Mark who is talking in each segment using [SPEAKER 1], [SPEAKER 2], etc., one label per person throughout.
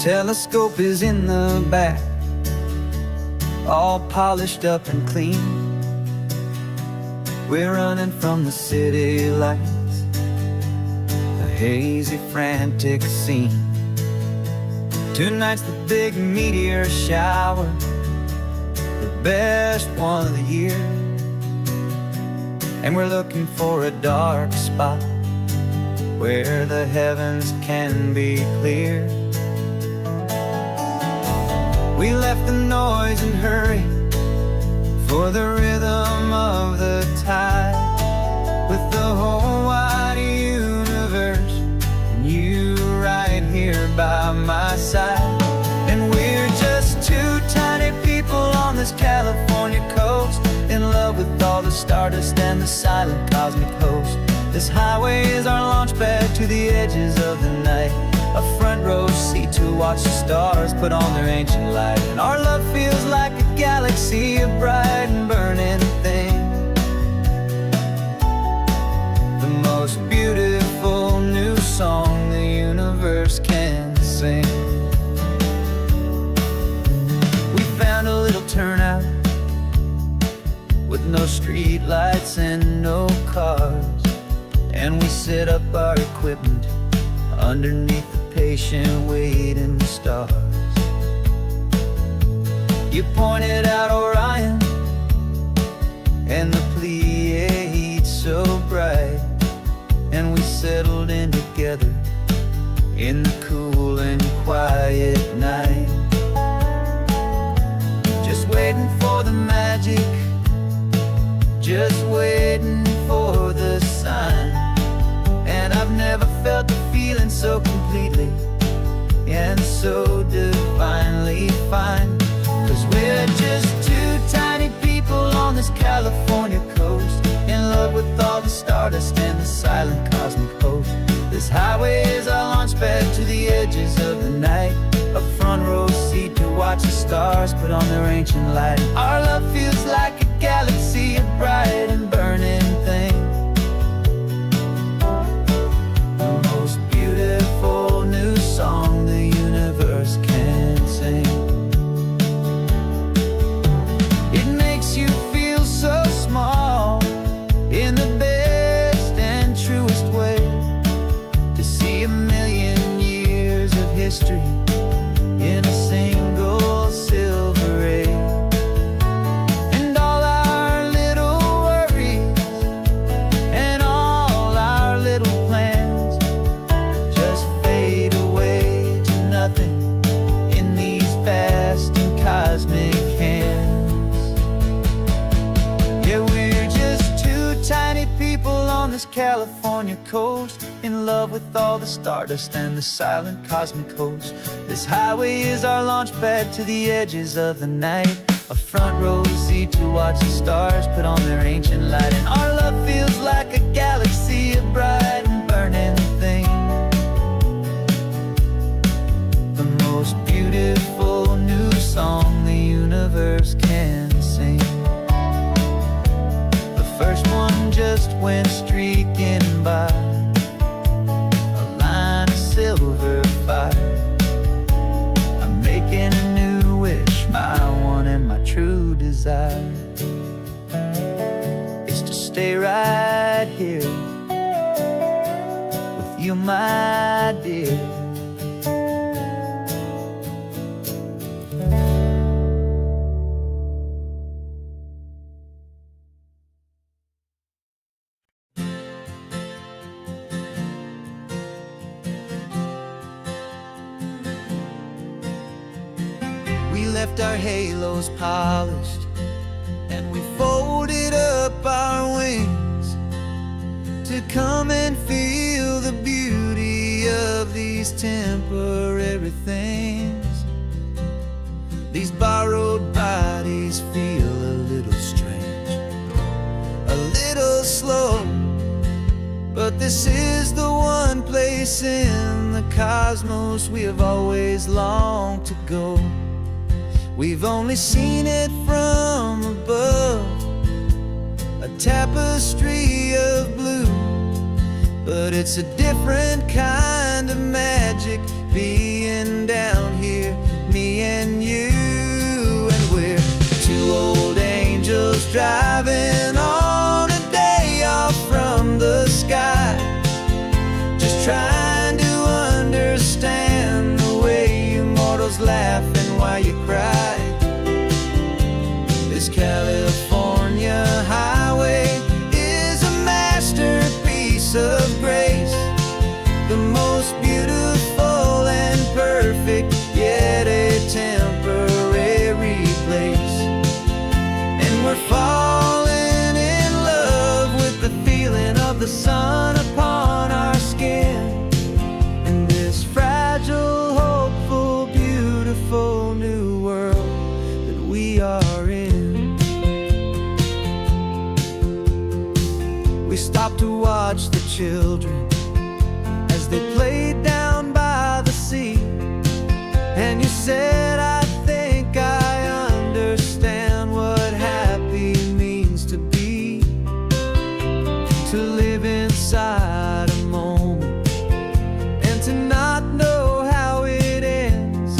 [SPEAKER 1] Telescope is in the back, all polished up and clean. We're running from the city lights, a hazy, frantic scene. Tonight's the big meteor shower, the best one of the year. And we're looking for a dark spot where the heavens can be clear. We left the noise and hurry for the rhythm of the tide, with the whole wide universe and you right here by my side. And we're just two tiny people on this California coast, in love with all the stardust and the silent cosmic host. This highway is our launch pad to the edges of the night, a front row seat to watch the stars put on their ancient light. And our love feels like a galaxy, a bright and burning thing, the most beautiful new song the universe can sing. We found a little turnout with no street lights and no cars, and we set up our equipment underneath the patient waiting stars. You pointed out Orion and the Pleiades so bright, and we settled in together in the cool and quiet night, just waiting for the magic, just waiting for the sign. And I've never felt the feeling so completely and so divinely fine, 'cause we're just two tiny people on this California coast, in love with all the stardust and the silent cosmic host. This highway is our launch pad to the edges of the night, a front row seat to watch the stars put on their ancient light. Our love feels like a galaxy, a bright and burning thing, the most beautiful new song the universe can sing. It makes you feel so small in the best and truest way, to see a million years of history in a single silver ray. And all our little worries and all our little plans just fade away to nothing in these vast and cosmic hands. Yeah, we're just two tiny people on this California coast, in love with all the stardust and the silent cosmic host. This highway is our launch pad to the edges of the night, a front row seat to watch the stars put on their ancient light. And our love feels like a galaxy, a bright and burning thing, the most beautiful new song the universe can sing. The first one just went streaking by, a line of silver fire. I'm making a new wish, my one and my true desire is to stay right here with you, my dear. We left our halos polished and we folded up our wings to come and feel the beauty of these temporary things. These borrowed bodies feel a little strange, a little slow, but this is the one place in the cosmos we have always longed to go. We've only seen it from above, a tapestry of blue, but it's a different kind of magic being down here immortals laughing while you cry. This California highway is a masterpiece of grace, the most beautiful and perfect, yet a temporary place. And we're falling in love with the feeling of the sun upon our skin, in this fragile, hopeful, beautiful new world that we are in. We stopped to watch the children as they played down by the sea, and you said, I think I understand what happy means to be, to live inside a moment and to not know how it ends,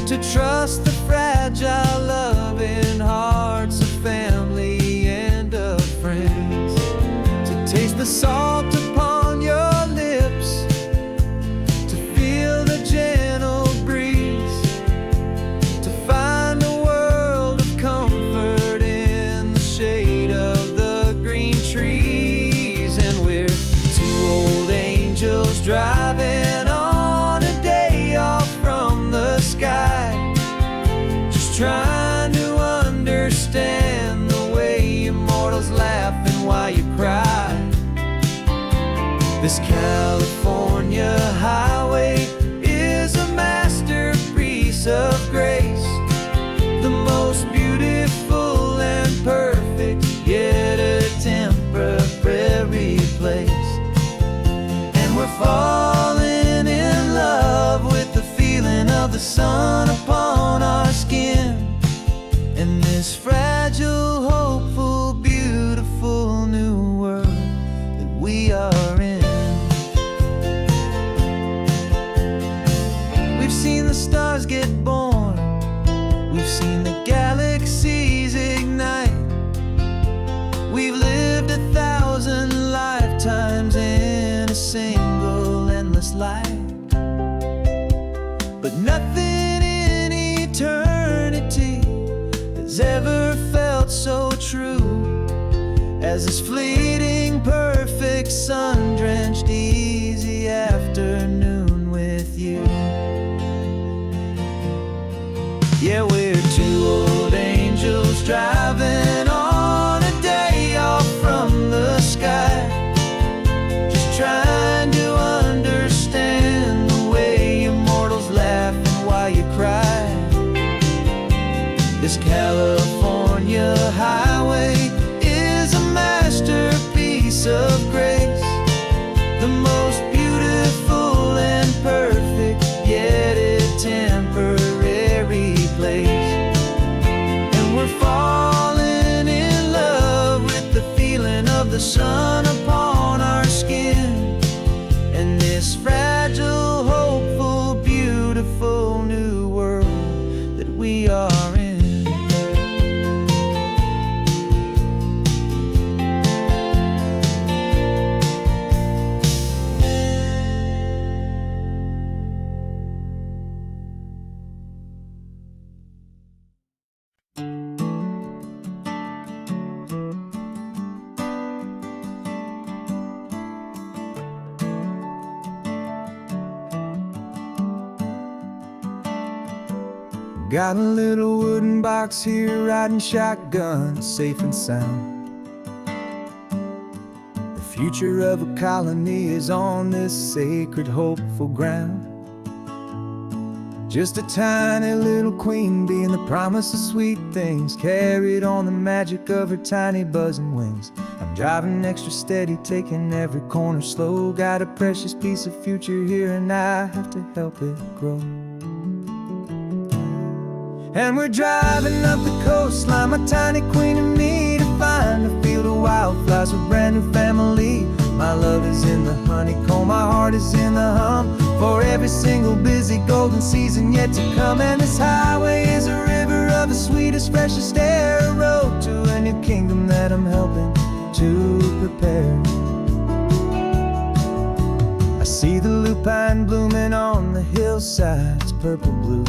[SPEAKER 1] to trust the fragile loving hearts of family and of friends, to taste the salt upon your lips, to feel the gentle breeze, to find a world of comfort in the shade of the green trees. And we're two old angels driving on a day off from the sky, just trying to understand the way immortals laughing while you cry. This California highway is a masterpiece of grace, the most beautiful and perfect, yet a temporary place. And we're falling in love with the feeling of the sun upon our skin, in this fragile, hopeful, beautiful new world that we are in. We've seen the stars get born, we've seen the galaxies ignite, we've lived 1,000 lifetimes in a single endless life. But nothing in eternity has ever felt so true as this fleeting, perfect, sun-drenched, easy afternoon with you. Yeah, we're two old angels driving on a day off from the sky, just trying to understand the way immortals laughing while you cry. This California highway is a masterpiece of grace, the most beautiful and perfect, yet a temporary place. And we're falling in love with the feeling of the sun upon our skin, and this fragile, hopeful, beautiful new world that we are in. Got a little wooden box here, riding shotgun, safe and sound. The future of a colony is on this sacred, hopeful ground. Just a tiny little queen bee, and the promise of sweet things carried on the magic of her tiny buzzing wings. I'm driving extra steady, taking every corner slow. Got a precious piece of future here, and I have to help it grow. And we're driving up the coastline, my tiny queen and me, to find a field of wildflowers with brand new family. My love is in the honeycomb, my heart is in the hum, for every single busy golden season yet to come. And this highway is a river of the sweetest, freshest air, a road to a new kingdom that I'm helping to prepare. I see the lupine blooming on the hillsides, purple blue.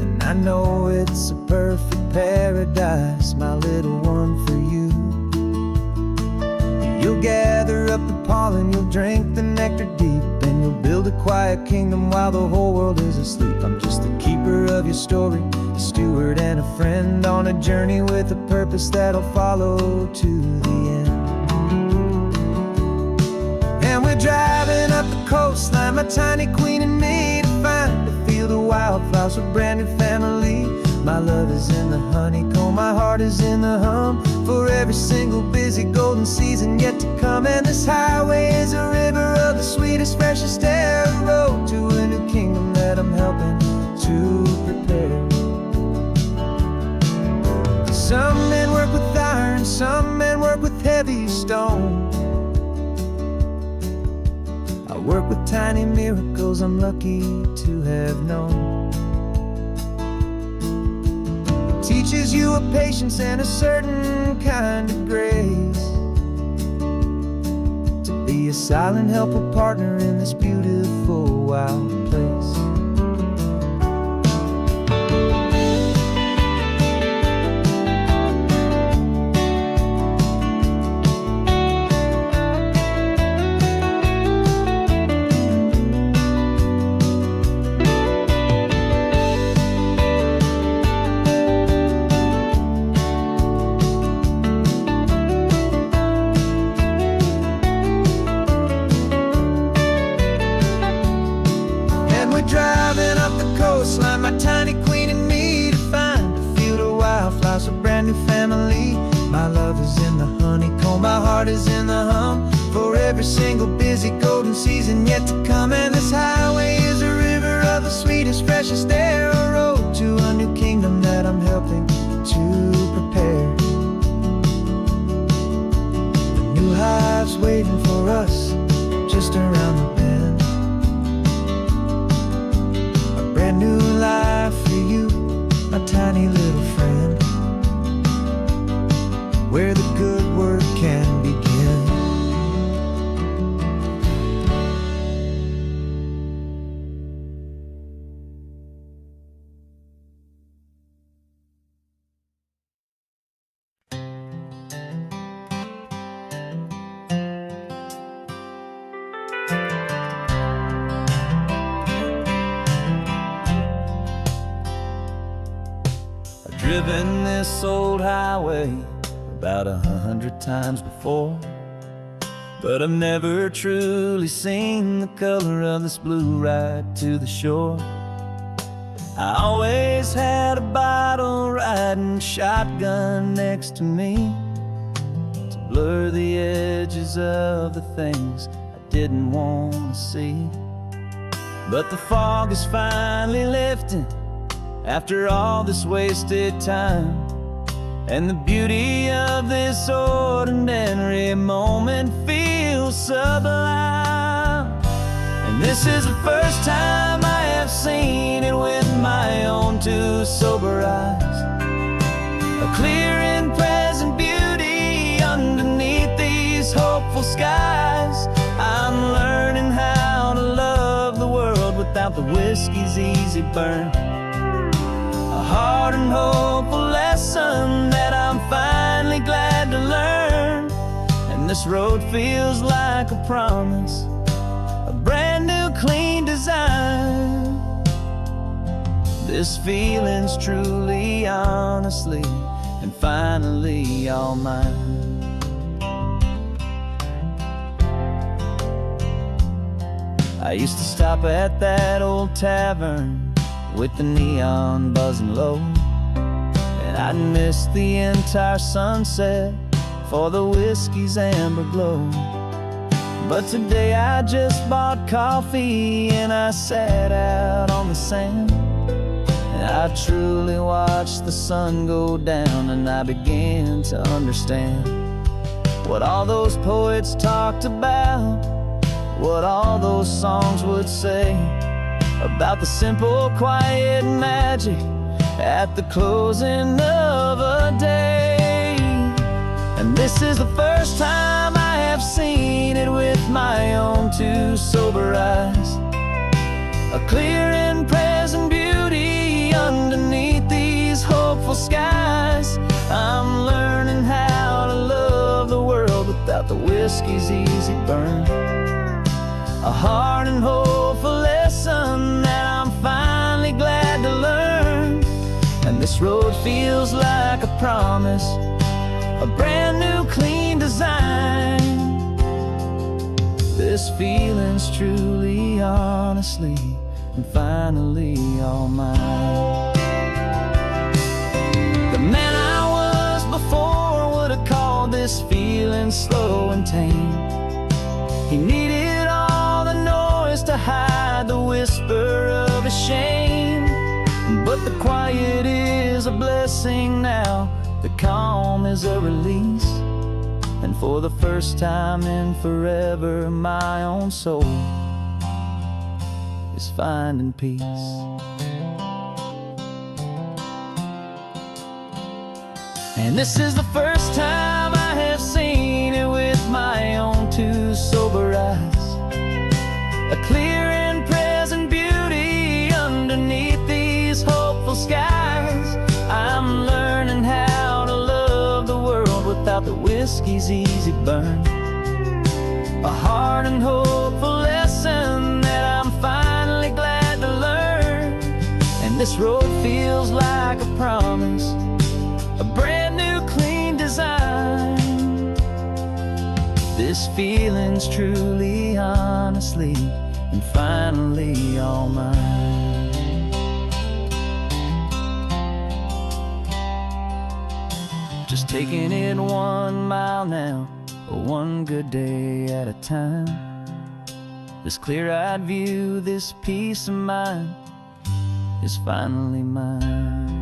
[SPEAKER 1] And I know it's a perfect paradise, my little one, for you. You'll gather up the pollen, you'll drink the nectar deep, and you'll build a quiet kingdom while the whole world is asleep. I'm just the keeper of your story, a steward and a friend on a journey with a purpose that'll follow to the end. And we're driving up the coastline, my tiny queen and me, to find a field of wildflowers with brand new family. My love is in the honeycomb, my heart is in the hum, for every single busy golden season yet to come. And this highway is a river of the sweetest, freshest air, a road to a new kingdom that I'm helping to prepare. Some men work with iron, some men work with heavy stone. I work with tiny miracles I'm lucky to have known. Teaches you a patience and a certain kind of grace, to be a silent, helpful partner in this beautiful, wild place. Driving up the coastline, my tiny queen and me, to find a field of wildflowers, a brand new family. My love is in the honeycomb, my heart is in the hum, for every single busy golden season yet to come. And this highway is a river of the sweetest, freshest air, a road to a new kingdom that I'm helping to prepare. The new hive's waiting for us just around the bend. Brand new life for you, my tiny little friend, where the good work can begin. Driven this old highway about 100 times before, but I've never truly seen the color of this blue right to the shore. I always had a bottle riding shotgun next to me, to blur the edges of the things I didn't want to see. But the fog is finally lifting after all this wasted time, and the beauty of this ordinary moment feels sublime. And this is the first time I have seen it with my own two sober eyes, a clear and present beauty underneath these hopeful skies. I'm learning how to love the world without the whiskey's easy burn, a hard and hopeful lesson that I'm finally glad to learn. And this road feels like a promise, a brand new clean design. This feeling's truly, honestly, and finally all mine. I used to stop at that old tavern with the neon buzzing low, and I'd miss the entire sunset for the whiskey's amber glow. But today I just bought coffee and I sat out on the sand, and I truly watched the sun go down, and I began to understand what all those poets talked about, what all those songs would say about the simple, quiet magic at the closing of a day. And this is the first time I have seen it with my own two sober eyes, a clear and present beauty underneath these hopeful skies. I'm learning how to love the world without the whiskey's easy burn. A hard and hopeful lesson that I'm finally glad to learn. And this road feels like a promise, a brand new clean design. This feeling's truly, honestly, and finally all mine. The man I was before would have called this feeling slow and tame. He needed all the noise to hide the whisper of his shame. But the quiet is a blessing now, the calm is a release. And for the first time in forever, my own soul is finding peace. And this is the first time I have seen it with my own two sober eyes. A clear and present beauty underneath these hopeful skies. I'm learning how to love the world without the whiskey's easy burn. A hard and hopeful lesson that I'm finally glad to learn. And this road feels like a promise, a brand new clean design. This feeling's truly, honestly, and finally all mine. Just taking it 1 mile now, one good day at a time. This clear-eyed view, this peace of mind is finally mine.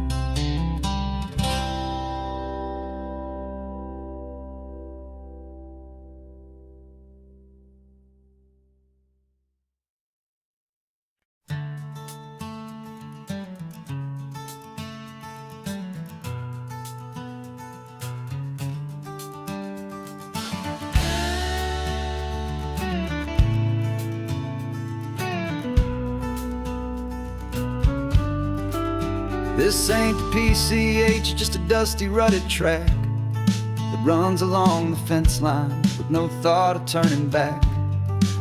[SPEAKER 1] This ain't the PCH, just a dusty, rutted track that runs along the fence line with no thought of turning back.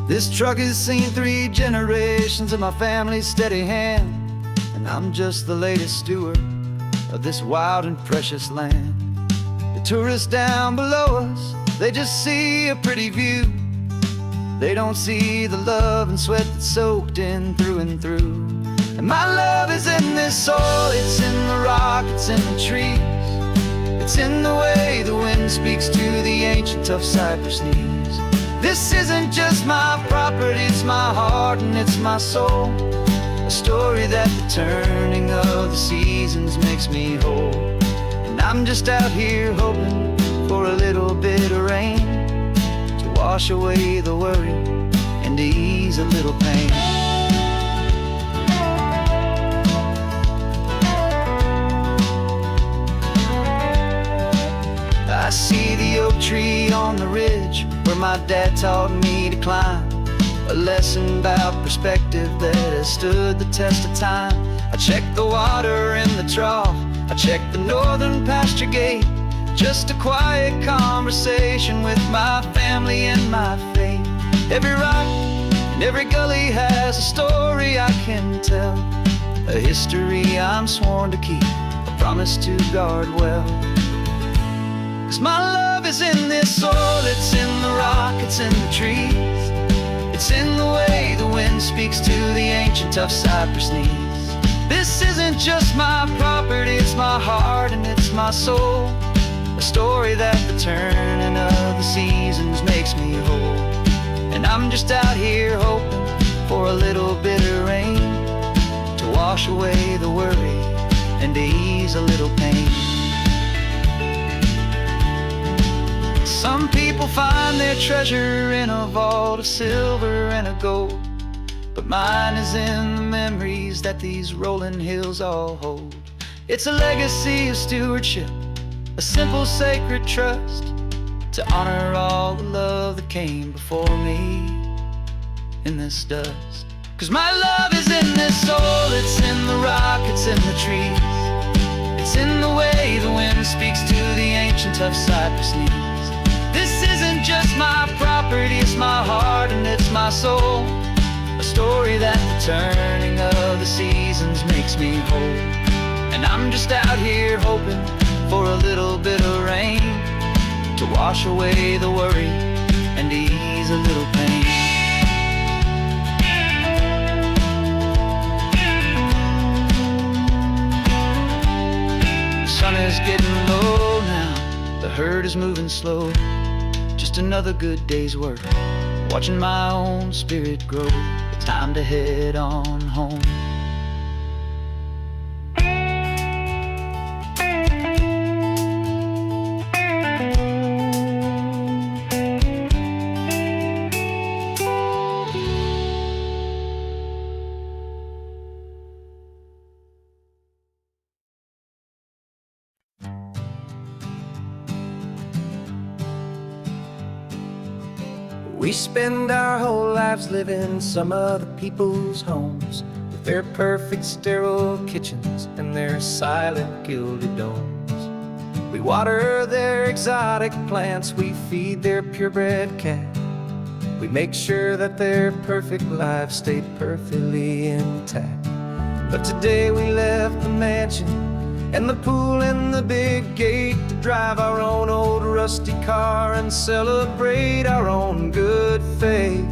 [SPEAKER 1] This truck has seen 3 generations of my family's steady hand, and I'm just the latest steward of this wild and precious land. The tourists down below us, they just see a pretty view. They don't see the love and sweat that's soaked in through and through. And my love is in this soil, it's in the rock, it's in the trees. It's in the way the wind speaks to the ancient tough cypress knees. This isn't just my property, it's my heart and it's my soul. A story that the turning of the seasons makes me whole. And I'm just out here hoping for a little bit of rain to wash away the worry and to ease a little pain. I see the oak tree on the ridge where my dad taught me to climb. A lesson about perspective that has stood the test of time. I check the water in the trough, I check the northern pasture gate. Just a quiet conversation with my family and my faith. Every rock and every gully has a story I can tell, a history I'm sworn to keep, a promise to guard well. 'Cause my love is in this soil, it's in the rock, it's in the trees. It's in the way the wind speaks to the ancient tough cypress knees. This isn't just my property, it's my heart and it's my soul. A story that the turning of the seasons makes me whole. And I'm just out here hoping for a little bit of rain to wash away the worry and to ease a little pain. Some people find their treasure in a vault of silver and of gold, but mine is in the memories that these rolling hills all hold. It's a legacy of stewardship, a simple sacred trust, to honor all the love that came before me in this dust. 'Cause my love is in this soul, it's in the rock, it's in the trees. It's in the way the wind speaks to the ancient of cypress knees. This isn't just my property, it's my heart and it's my soul. A story that the turning of the seasons makes me whole. And I'm just out here hoping for a little bit of rain to wash away the worry and ease a little pain. The sun is getting low now, the herd is moving slow. Just another good day's work, watching my own spirit grow. It's time to head on home.
[SPEAKER 2] We spend our whole lives living some other people's homes, with their perfect sterile kitchens and their silent gilded domes. We water their exotic plants, we feed their purebred cat. We make sure that their perfect lives stay perfectly intact. But today we left the mansion and the pool and the big gate to drive our own old rusty car and celebrate our own good faith.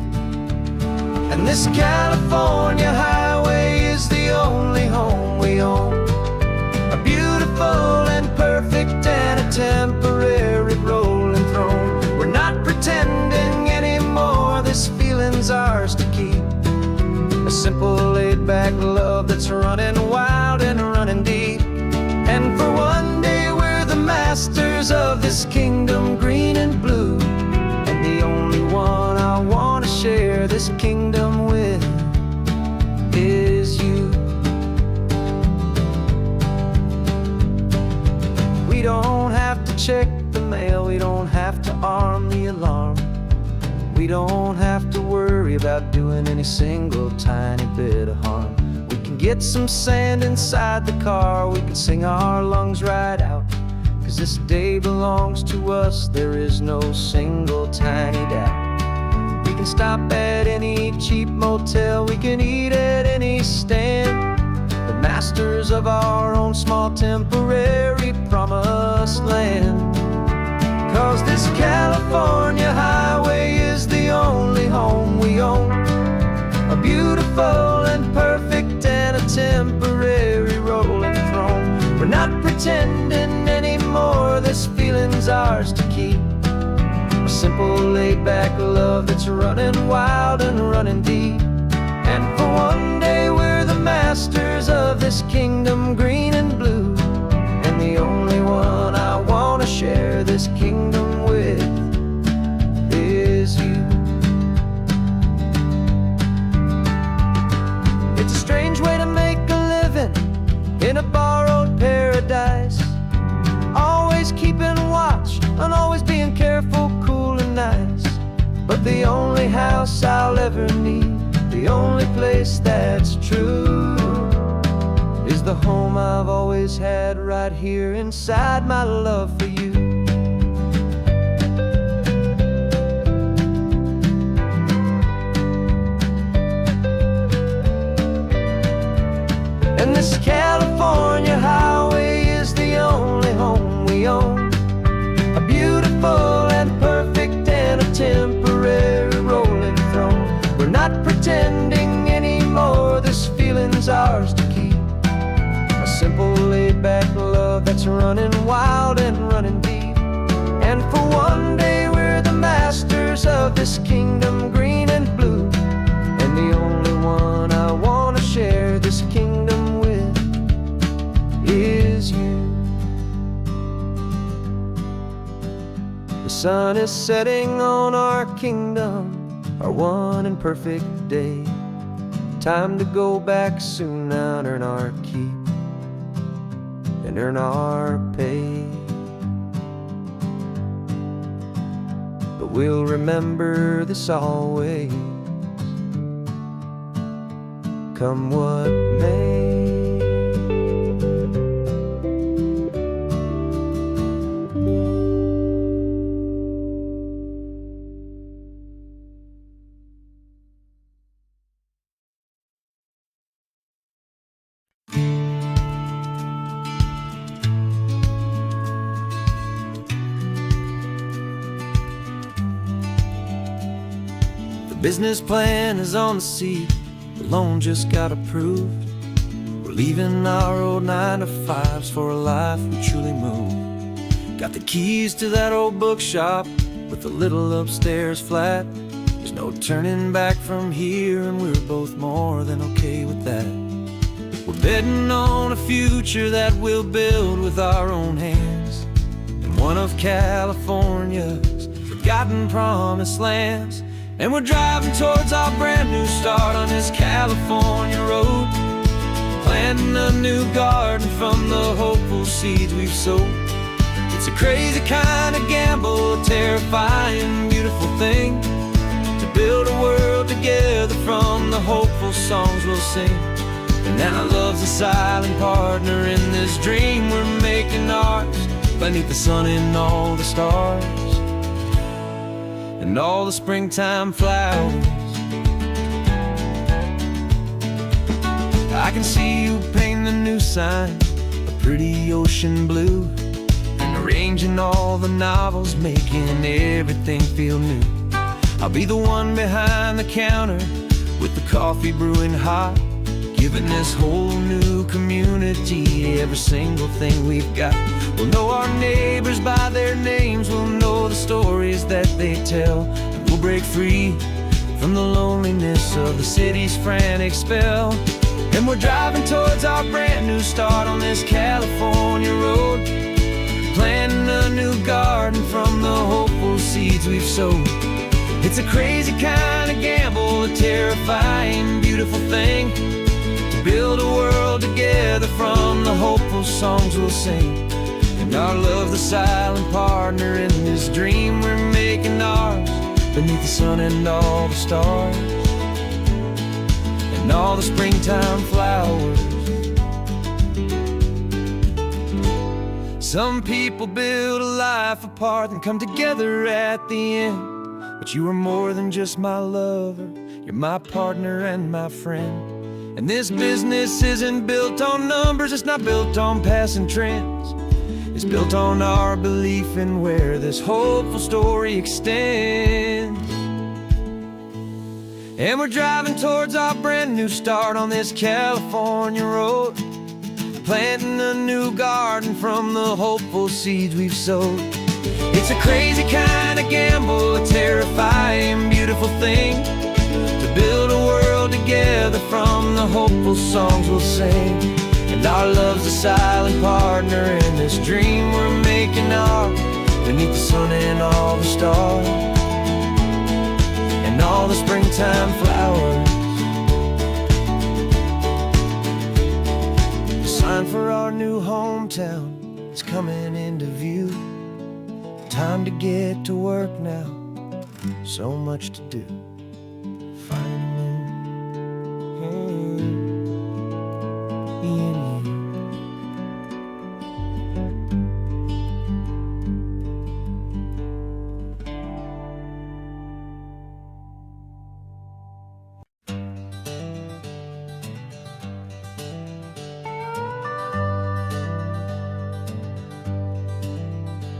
[SPEAKER 2] And this California highway is the only home we own, a beautiful and perfect and a temporary rolling throne. We're not pretending anymore, this feeling's ours to keep. A simple laid-back love that's running wild and running deep. And for one day we're the masters of this kingdom green and blue, and the only one I want to share this kingdom with is you. We don't have to check the mail, we don't have to arm the alarm. We don't have to worry about doing any single tiny bit of harm. We can get some sand inside the car, we can sing our lungs right out. 'Cause this day belongs to us, there is no single tiny doubt. We can stop at any cheap motel, we can eat at any stand. The masters of our own small temporary promised land. 'Cause this California highway is the only home we own, a beautiful and perfect and a temporary rolling throne. We're not pretending anymore, this feeling's ours to keep. A simple laid-back love that's running wild and running deep. And for one day we're the masters of this kingdom green and blue, and the only one I want to share this kingdom with is you. It's a strange way to make a living in a borrowed paradise, always keeping watch and always being careful, cool and nice. But the only house I'll ever need, the only place that's true, is the home I've always had right here inside my love for you. And this California highway is the only home we own, a beautiful and perfect and a temporary rolling throne. We're not pretending anymore, this feeling's ours to keep. A simple laid-back love that's running wild and running deep. And for one day we're the masters of this kingdom green and blue, and the only one I want to share this kingdom with is you. The sun is setting on our kingdom, our one and perfect day. Time to go back soon and earn our keep and earn our pay. But we'll remember this always, come what may. The business plan is on the seat, the loan just got approved. We're leaving our old 9-to-5s for a life we truly moved. Got the keys to that old bookshop with the little upstairs flat. There's no turning back from here, and we're both more than okay with that. We're betting on a future that we'll build with our own hands in one of California's forgotten promised lands. And we're driving towards our brand new start on this California road, planting a new garden from the hopeful seeds we've sowed. It's a crazy kind of gamble, a terrifying, beautiful thing, to build a world together from the hopeful songs we'll sing. And now love's a silent partner in this dream we're making ours, beneath the sun and all the stars and all the springtime flowers. I can see you painting the new sign a pretty ocean blue, and arranging all the novels, making everything feel new. I'll be the one behind the counter with the coffee brewing hot, giving this whole new community every single thing we've got. We'll know our neighbors by their names, we'll know the stories that they tell, and we'll break free from the loneliness of the city's frantic spell. And we're driving towards our brand new start on this California road, planting a new garden from the hopeful seeds we've sowed. It's a crazy kind of gamble, a terrifying, beautiful thing, to build a world together from the hopeful songs we'll sing. And our love's the silent partner in this dream we're making ours, beneath the sun and all the stars and all the springtime flowers. Some people build a life apart and come together at the end, but you are more than just my lover, you're my partner and my friend. And this business isn't built on numbers, it's not built on passing trends. It's built on our belief in where this hopeful story extends. And we're driving towards our brand new start on this California road, planting a new garden from the hopeful seeds we've sowed. It's a crazy kind of gamble, a terrifying, beautiful thing, to build a world together from the hopeful songs we'll sing. And our love's a silent partner in this dream we're making ours, beneath the sun and all the stars and all the springtime flowers. The sign for our new hometown is coming into view. Time to get to work now, so much to do.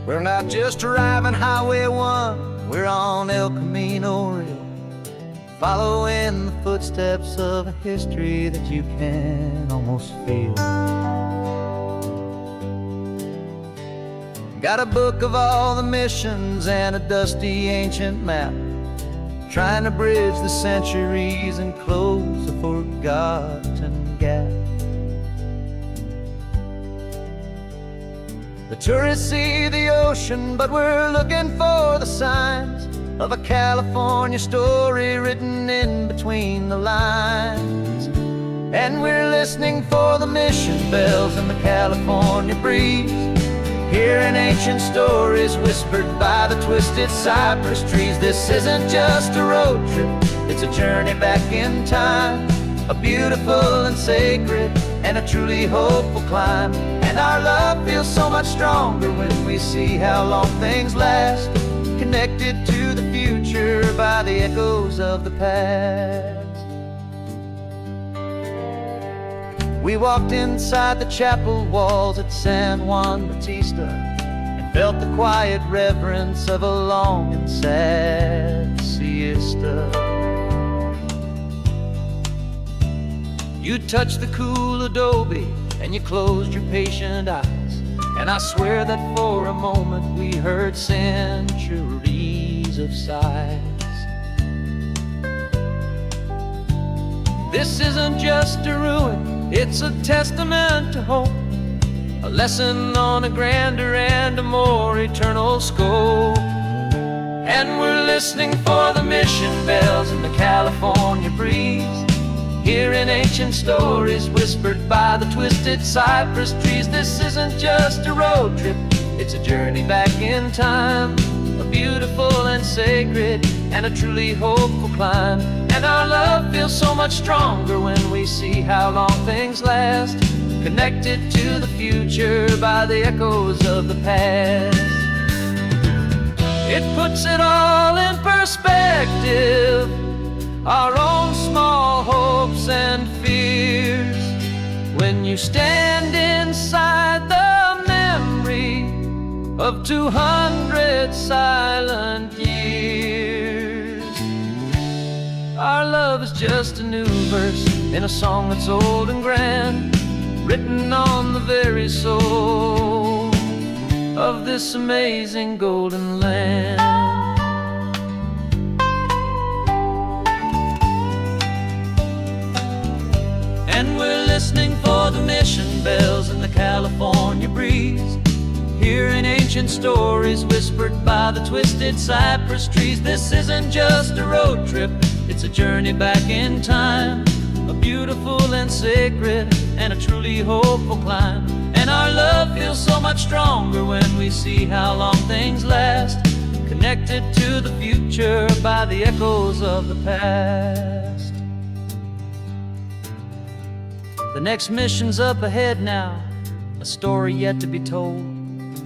[SPEAKER 2] We're not just driving Highway 1, we're on El Camino Real, following the footsteps of a history that you can almost feel. Got a book of all the missions and a dusty ancient map, trying to bridge the centuries and close a forgotten gap. The tourists see the ocean, but we're looking for the signs of a California story written in between the lines. And we're listening for the mission bells in the California breeze, hearing ancient stories whispered by the twisted cypress trees. This isn't just a road trip, it's a journey back in time, a beautiful and sacred and a truly hopeful climb. And our love feels so much stronger when we see how long things last, connected to the future by the echoes of the past. We walked inside the chapel walls at San Juan Bautista and felt the quiet reverence of a long and sad siesta. You touched the cool adobe and you closed your patient eyes, and I swear that for a moment we heard centuries of sighs. This isn't just a ruin, it's a testament to hope, a lesson on a grander and a more eternal scope. And we're listening for the mission bells in the California breeze, hearing ancient stories whispered by the twisted cypress trees. This isn't just a road trip, it's a journey back in time, a beautiful and sacred and a truly hopeful climb. And our love feels so much stronger when we see how long things last, connected to the future by the echoes of the past. It puts it all in perspective, our own small hopes and fears, when you stand inside the memory of 200 silent years. Our love is just a new verse in a song that's old and grand, written on the very soul of this amazing golden land. And we're listening for the mission bells in the California breeze, hearing ancient stories whispered by the twisted cypress trees. This isn't just a road trip, it's a journey back in time, a beautiful and sacred and a truly hopeful climb. And our love feels so much stronger when we see how long things last, connected to the future by the echoes of the past. The next mission's up ahead now, a story yet to be told,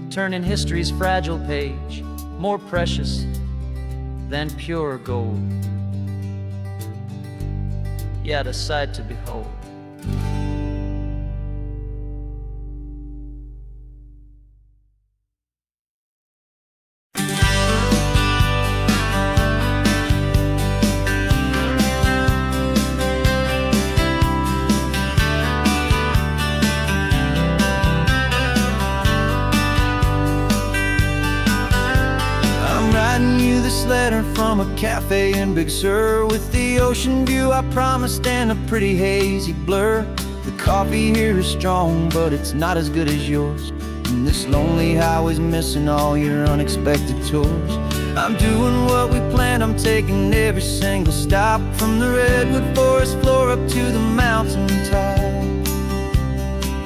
[SPEAKER 2] turning history's fragile page more precious than pure gold. Yet a sight to behold.
[SPEAKER 1] Letter from a cafe in Big Sur, with the ocean view I promised and a pretty hazy blur. The coffee here is strong, but it's not as good as yours, and this lonely highway's missing all your unexpected tours. I'm doing what we planned, I'm taking every single stop, from the redwood forest floor up to the mountain top.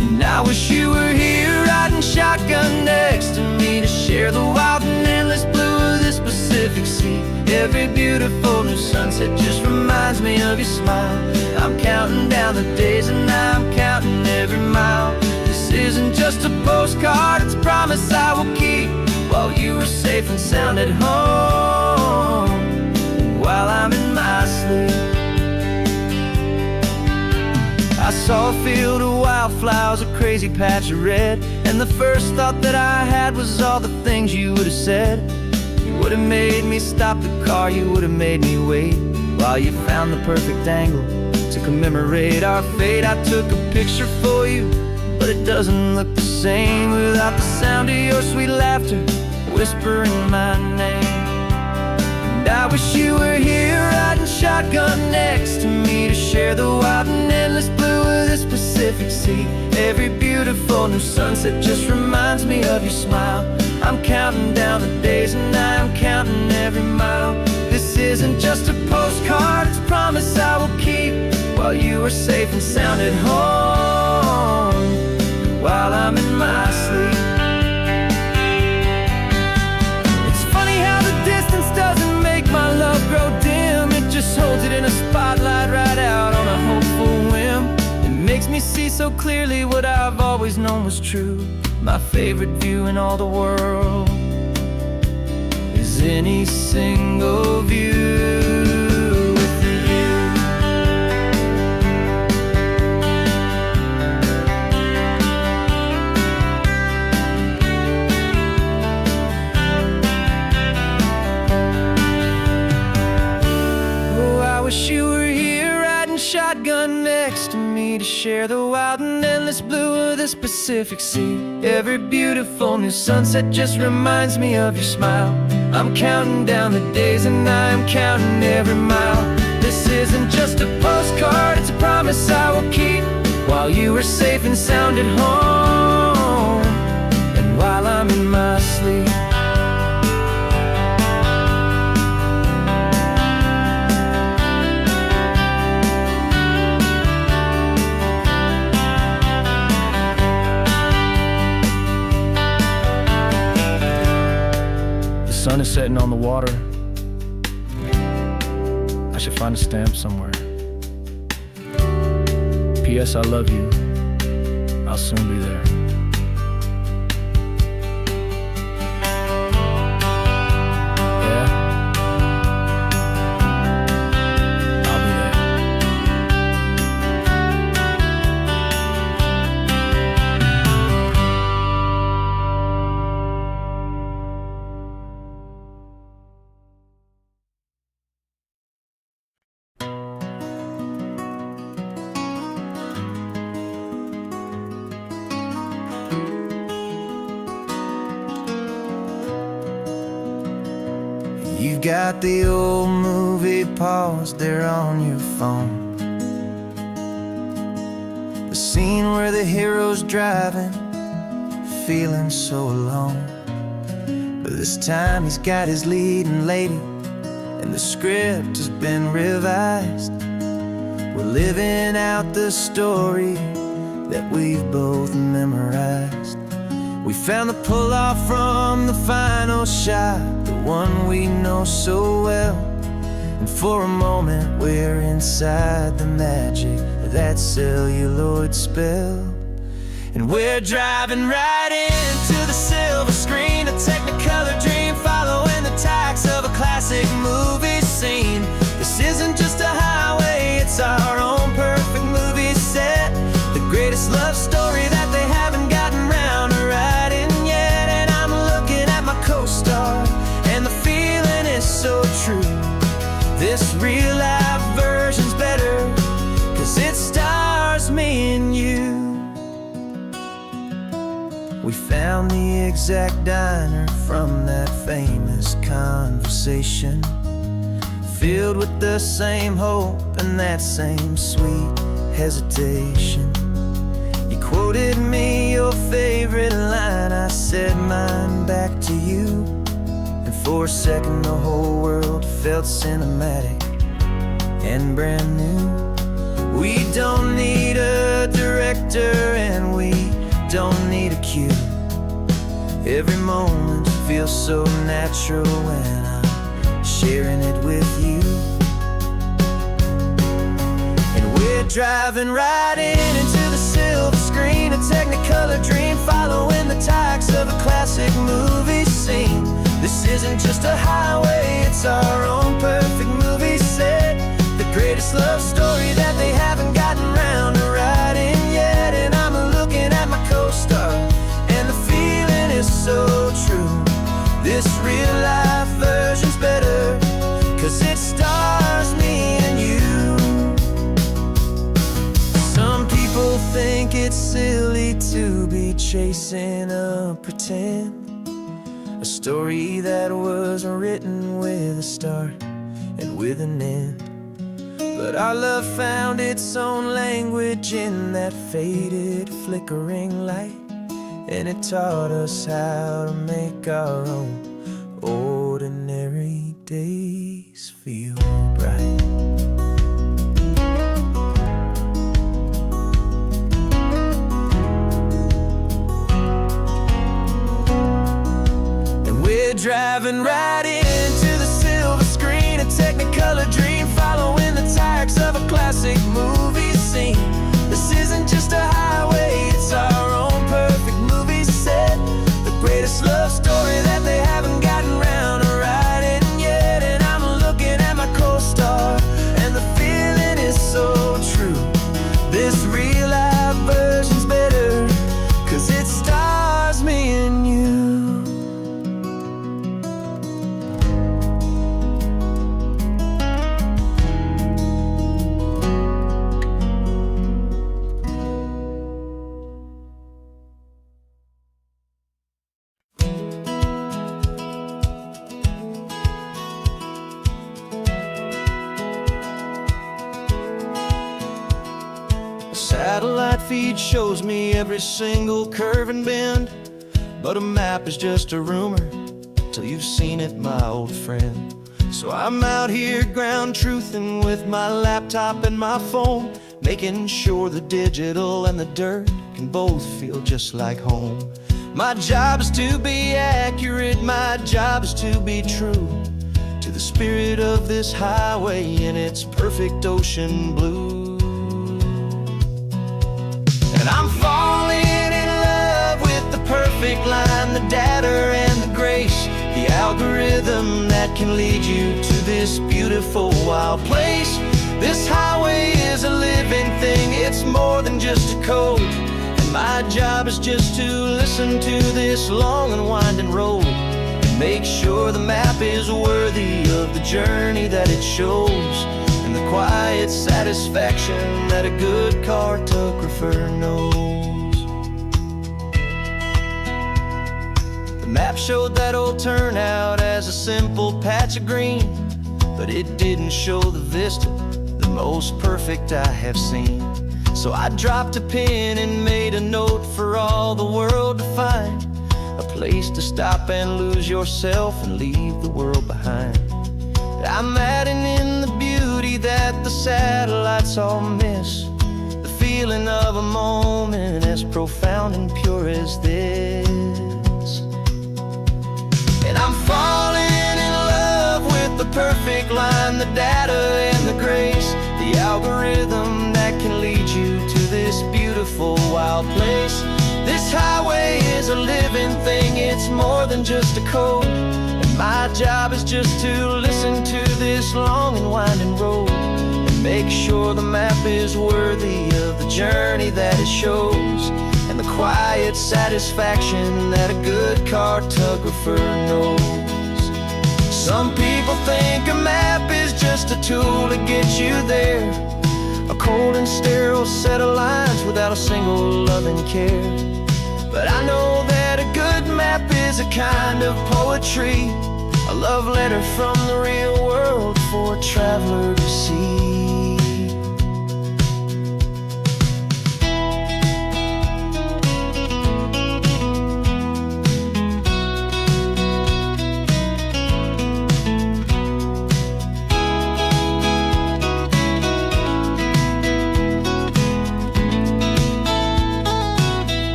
[SPEAKER 1] And I wish you were here riding shotgun next to me to share the wild and endless blue of this Pacific Sea. Every beautiful new sunset just reminds me of your smile. I'm counting down the days and I'm counting every mile. This isn't just a postcard, it's a promise I will keep, while you are safe and sound at home, and while I'm in my sleep. I saw a field of wildflowers, a crazy patch of red, and the first thought that I had was all the things you would have said. You would have made me stop the car, you would have made me wait, while you found the perfect angle to commemorate our fate. I took a picture for you, but it doesn't look the same without the sound of your sweet laughter whispering my name. And I wish you were here riding shotgun next to me to share the wild and endless blue of this Pacific Sea. Every beautiful new sunset just reminds me of your smile. I'm counting down the days and I'm counting every mile. This isn't just a postcard, it's a promise I will keep, while you are safe and sound at home, while I'm in my sleep. It's funny how the distance doesn't make my love grow dim, it just holds it in a spotlight right out on a hopeful
[SPEAKER 2] me see so clearly what I've always known was true. My favorite view in all the world is any single view with you. Oh, I wish you were here riding shotgun next to me to share the wild and endless blue of this Pacific Sea. Every beautiful new sunset just reminds me of your smile. I'm counting down the days and I am counting every mile. This isn't just a postcard, it's a promise I will keep. While you are safe and sound at home, and while I'm in my sleep. The sun is setting on the water. I should find a stamp somewhere. P.S. I love you. I'll soon be there. Yeah? I'll be there. You've got the old movie paused there on your phone. The scene where the hero's driving, feeling so alone. But this time he's got his leading lady, and the script has been revised. We're living out the story that we've both memorized. We found the pull-off from the final shot, the one we know so well. And for a moment we're inside the magic of that celluloid spell. And we're driving right into the silver screen, a Technicolor dream, following the tacks of a classic movie scene. This isn't just a highway, it's our own perfect movie set. The greatest love story that they haven't gotten round to writing yet. And I'm looking at my co-star, and the feeling is so true. This real-life version's better, 'cause it stars me and you. We found the exact diner from that famous conversation, filled with the same hope and that same sweet hesitation. You quoted me your favorite line, I said mine back to you. And for a second the whole world felt cinematic and brand new. We don't need a director and we don't need a cue. Every moment feels so natural when I'm sharing it with you. And we're driving right into the silver screen, a Technicolor dream, following the tacks of a classic movie scene. This isn't just a highway, it's our own perfect movie set. The greatest love story that they haven't gotten round to writing yet. And I'm looking at my co-star, and the feeling is so true. This real-life version's better, 'cause it stars me and you. Some people think it's silly to be chasing a pretend, a story that was written with a start and with an end. But our love found its own language in that faded, flickering light, and it taught us how to make our own ordinary days feel bright. And we're driving right into the silver screen, a Technicolor dream, following the tacks of a classic movie scene. This isn't just a
[SPEAKER 1] satellite feed shows me every single curve and bend, but a map is just a rumor till you've seen it, my old friend. So I'm out here ground truthing with my laptop and my phone, making sure the digital and the dirt can both feel just like home. My job is to be accurate, my job is to be true to the spirit of this highway in its perfect ocean blue. And I'm falling in love with the perfect line, the data and the grace, the algorithm that can lead you to this beautiful wild place. This highway is a living thing, it's more than just a code. And my job is just to listen to this long and winding road and make sure the map is worthy of the journey that it shows, and the quiet satisfaction that a good cartographer knows. The map showed that old turnout as a simple patch of green, but it didn't show the vista, the most perfect I have seen. So I dropped a pin and made a note for all the world to find, a place to stop and lose yourself and leave the world behind. I'm adding in the beauty that the satellites all miss, the feeling of a moment as profound and pure as this. And I'm falling in love with the perfect line, the data and the grace, the algorithm that can lead you to this beautiful wild place. This highway is a living thing, it's more than just a code. And my job is just to listen to this long and winding road and make sure the map is worthy of the journey that it shows, and the quiet satisfaction that a good cartographer knows. Some people think a map is just a tool to get you there, a cold and sterile set of lines without a single loving care. But I know that a good map is a kind of poetry, a love letter from the real world for a traveler to see.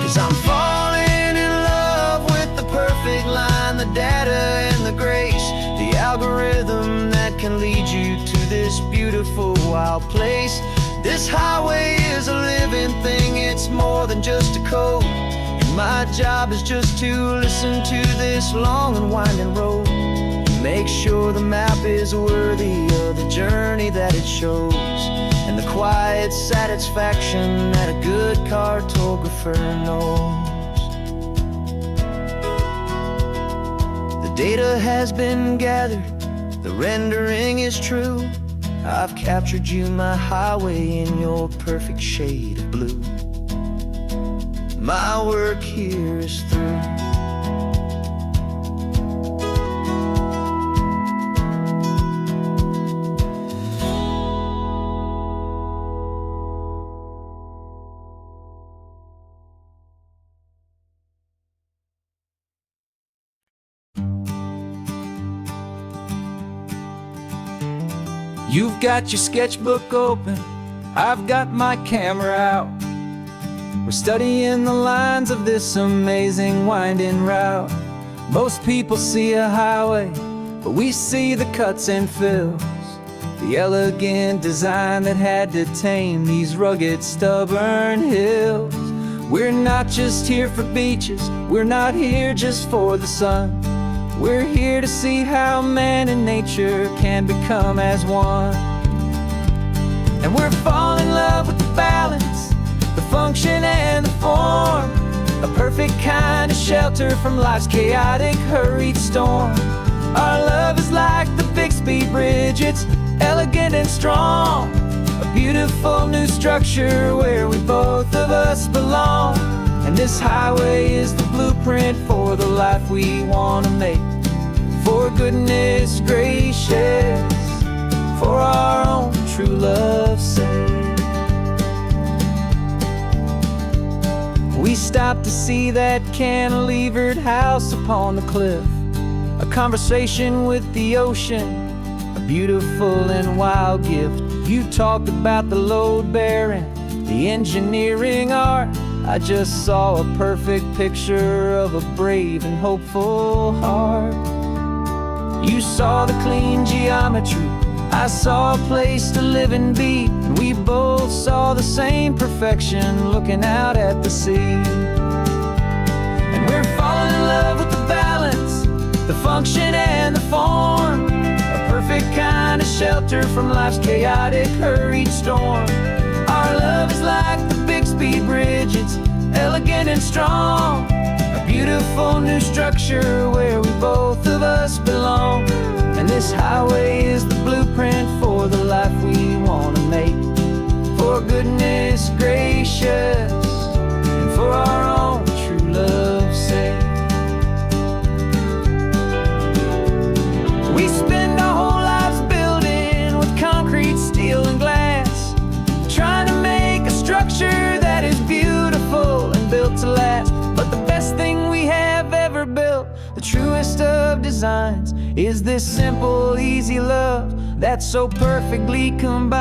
[SPEAKER 1] 'Cause I'm falling in love with the perfect line, the data and the grace, the algorithm that can lead you to this beautiful wild place. This highway is a living thing, it's more than just a code. And my job is just to listen to this long and winding road and make sure the map is worthy of the journey that it shows, and the quiet satisfaction that a good cartographer knows. The data has been gathered, the rendering is true. I've captured you, my highway, in your perfect shade of blue. My work here is through. You've got your sketchbook open, I've got my camera out. We're studying the lines of this amazing winding route. Most people see a highway, but we see the cuts and fills, the elegant design that had to tame these rugged, stubborn hills. We're not just here for beaches, we're not here just for the sun. We're here to see how man and nature can become as one. And we're falling in love with the balance, the function and the form, a perfect kind of shelter from life's chaotic, hurried storm. Our love is like the Bixby Bridge, it's elegant and strong, a beautiful new structure where we both of us belong. And this highway is the blueprint for the life we want to make. For goodness gracious, for our own true love's sake. We stopped to see that cantilevered house upon the cliff, a conversation with the ocean, a beautiful and wild gift. You talked about the load bearing, the engineering art. I just saw a perfect picture of a brave and hopeful heart. You saw the clean geometry, I saw a place to live and be, and we both saw the same perfection looking out at the sea. And we're falling in love with the balance, the function and the form, a perfect kind of shelter from life's chaotic, hurried storm. Our love is like the Bixby Bridge, it's elegant and strong, a beautiful new structure where we both of us belong. And this highway is the blueprint for the life we want to make, for goodness gracious and for our own true love's sake. We spend our whole lives building with concrete, steel and glass, trying to make a structure that is beautiful and built to last. But the best thing we have ever built, the truest of designs, is this simple, easy love that so perfectly combines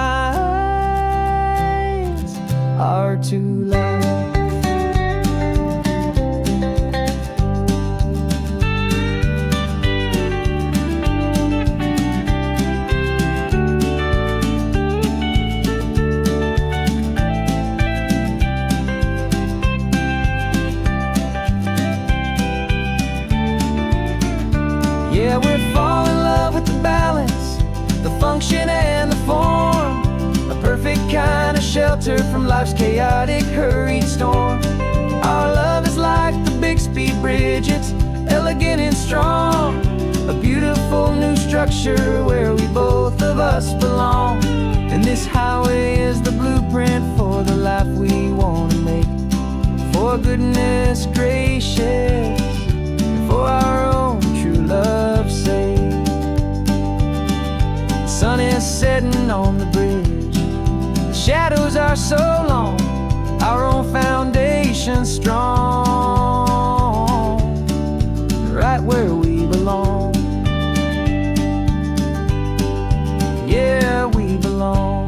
[SPEAKER 1] our two lives. Yeah, we're falling in love with the balance, the function and the form, a perfect kind of shelter from life's chaotic, hurried storm. Our love is like the Bixby Bridge, it's elegant and strong, a beautiful new structure where we both of us belong. And this highway is the blueprint for the life we want to make, for goodness gracious, for our own true love's sake. The sun is setting on the bridge, the shadows are so long, our own foundation strong, right where we belong. Yeah, we belong.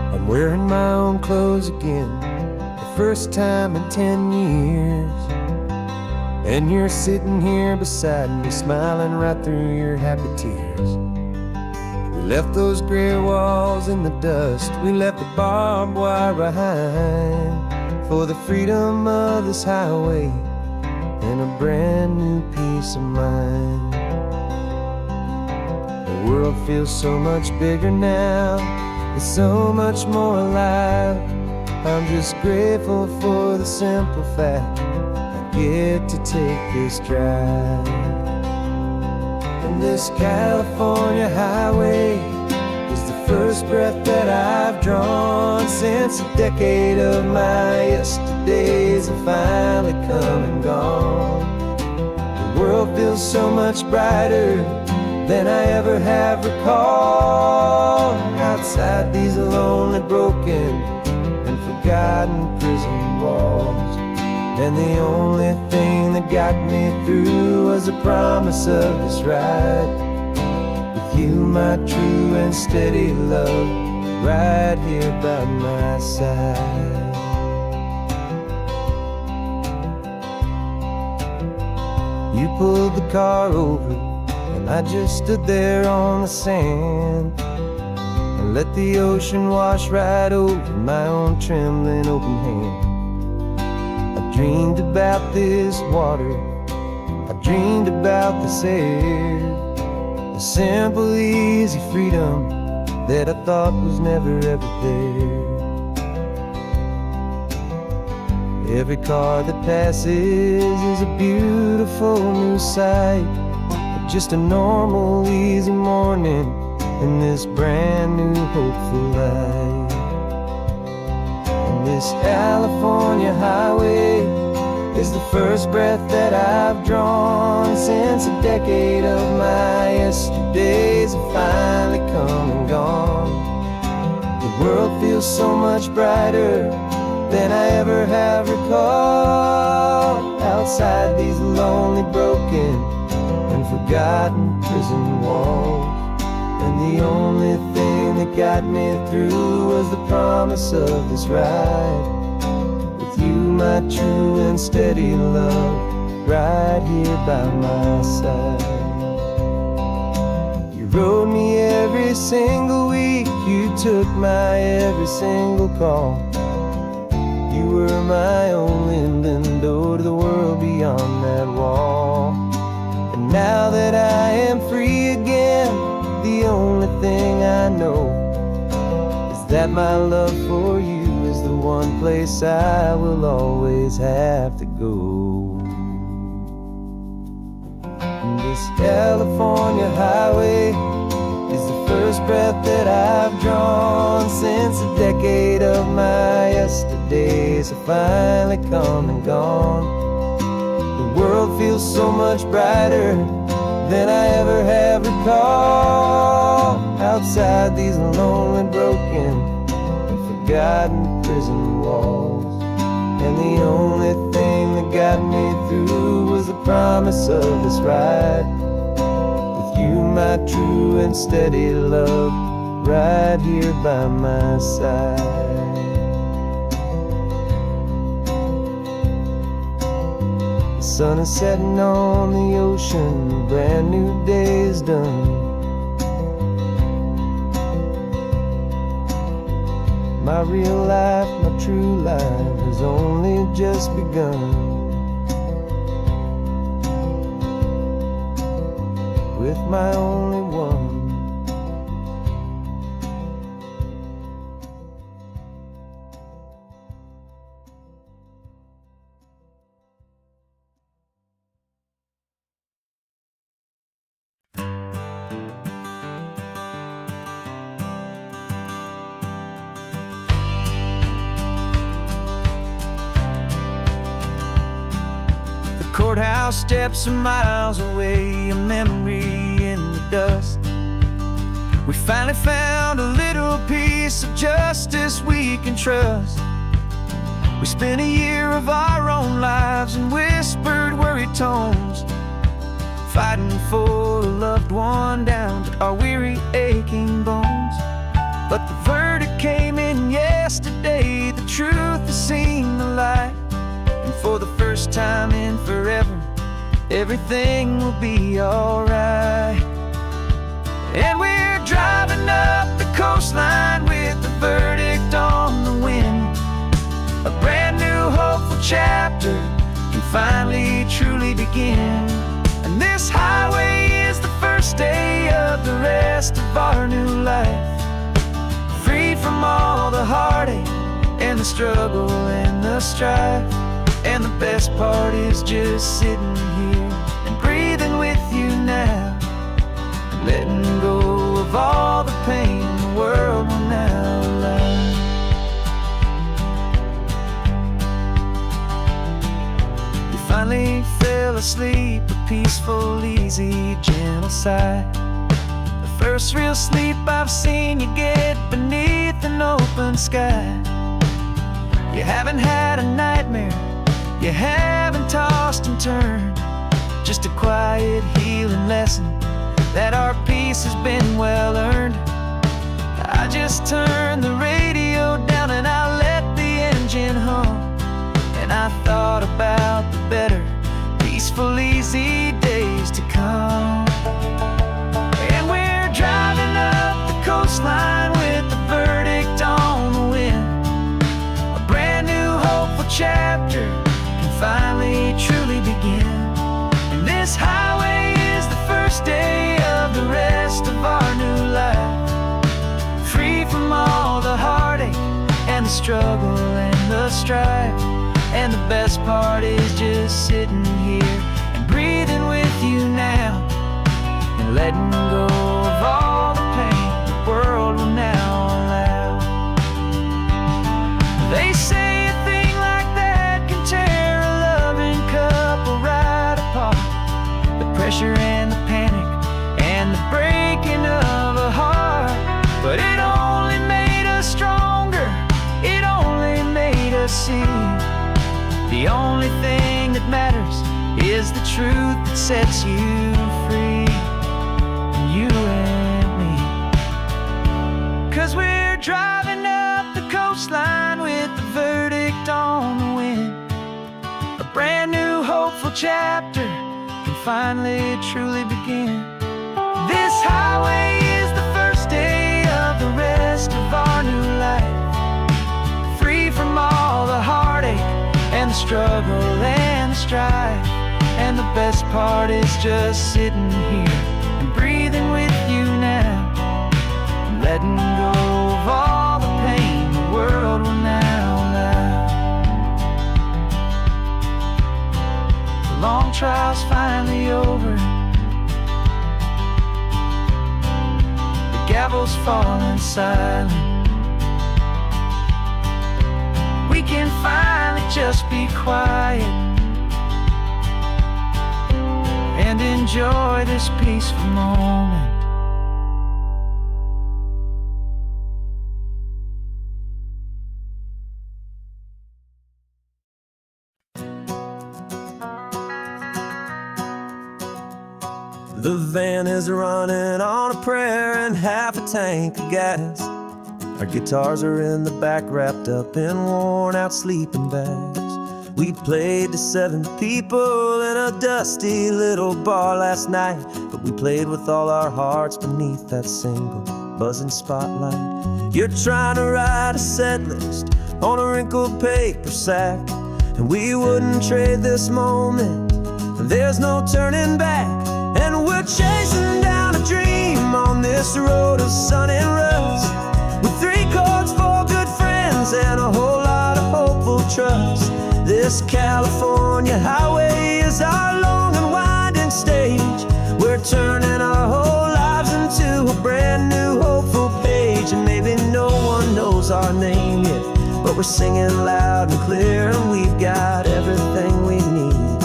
[SPEAKER 2] I'm wearing my own clothes again, the first time in 10 years. And you're sitting here beside me, smiling right through your happy tears. We left those gray walls in the dust, we left the barbed wire behind, for the freedom of this highway and a brand new peace of mind. The world feels so much bigger now, it's so much more alive. I'm just grateful for the simple fact I get to take this drive. And this California highway is the first breath that I've drawn since a decade of my yesterdays have finally come and gone. The world feels so much brighter than I ever have recalled, outside these lonely, broken and forgotten prison walls. And the only thing that got me through was the promise of this ride with you, my true and steady love, right here by my side. You pulled the car over and I just stood there on the sand and let the ocean wash right over my own trembling open hand. I dreamed about this water, I dreamed about this air, the simple, easy freedom that I thought was never ever there. Every car that passes is a beautiful new sight. Just a normal, easy morning in this brand new, hopeful life. And this California highway is the first breath that I've drawn since a decade of my yesterdays have finally come and gone. The world feels so much brighter than I ever have recalled. Outside these lonely, broken, and forgotten prison walls. And the only thing that got me through was the promise of this ride. With you, my true and steady love, right here by my side. You rode me every single week, you took my every single call. You were my only window to the world beyond that wall. And now that I am free again, the only thing I know is that my love for you is the one place I will always have to go. And this California highway is the first breath that I've drawn since a decade of my yesterdays have finally come and gone. The world feels so much brighter than I ever have recalled. Outside these lonely, broken, and forgotten prison walls. And the only thing that got me through was the promise of this ride. With you, my true and steady love, right here by my side. The sun is setting on the ocean, a brand new day is done. My real life, my true life has only just begun. With my only one. Courthouse steps are miles away, a memory in the dust. We finally found a little piece of justice we can trust. We spent a year of our own lives in whispered, worried tones, fighting for a loved one down to our weary, aching bones. But the verdict came in yesterday, the truth has seen the light. And for the first time in forever, everything will be alright. And we're driving up the coastline with the verdict on the wind. A brand new hopeful chapter can finally truly begin. And this highway is the first day of the rest of our new life. Freed from all the heartache and the struggle and the strife. And the best part is just sitting here and breathing with you now, letting go of all the pain the world will now allow. You finally fell asleep, a peaceful, easy, gentle sigh. The first real sleep I've seen you get beneath an open sky. You haven't had a nightmare, you haven't tossed and turned, just a quiet healing lesson that our peace has been well earned. I just turned the radio down and I let the engine hum, and I thought about the better, peaceful, easy days to come. And we're driving up the coastline with the verdict on the wind. A brand new hopeful chapter finally truly begin. And this highway is the first day of the rest of our new life. Free from all the heartache and the struggle and the strife. And
[SPEAKER 1] And the best part is just sitting here and breathing with you now, and letting go of all the pain the world will now allow. They say a thing like that can tear a loving couple right apart. The pressure and the panic and the breaking of a heart. But it only made us stronger, it only made us see the only thing that matters is the truth that sets you free, you and me. 'Cause we're driving up the coastline with the verdict on the wind. A brand new hopeful chapter can finally truly begin. This highway is the first day of the rest of our new life, free from all the heartache and the struggle and the strife. And the best part is just sitting here and breathing with you now, and letting go of all the pain the world will now allow. The long trial's finally over, the gavel's falling silent. We can finally just be quiet and enjoy this peaceful moment.
[SPEAKER 3] The van is running on a prayer and half a tank of gas. Our guitars are in the back, wrapped up in worn-out sleeping bags. We played to 7 people in a dusty little bar last night, but we played with all our hearts beneath that single buzzing spotlight. You're trying to write a set list on a wrinkled paper sack, and we wouldn't trade this moment. There's no turning back, and we're chasing down a dream on this road of sun and rust, with 3 chords, 4 good friends, and a whole lot of hopeful trust. This California highway is our long and winding stage. We're turning our whole lives into a brand new hopeful page. And maybe no one knows our name yet, but we're singing loud and clear, and we've got everything we need,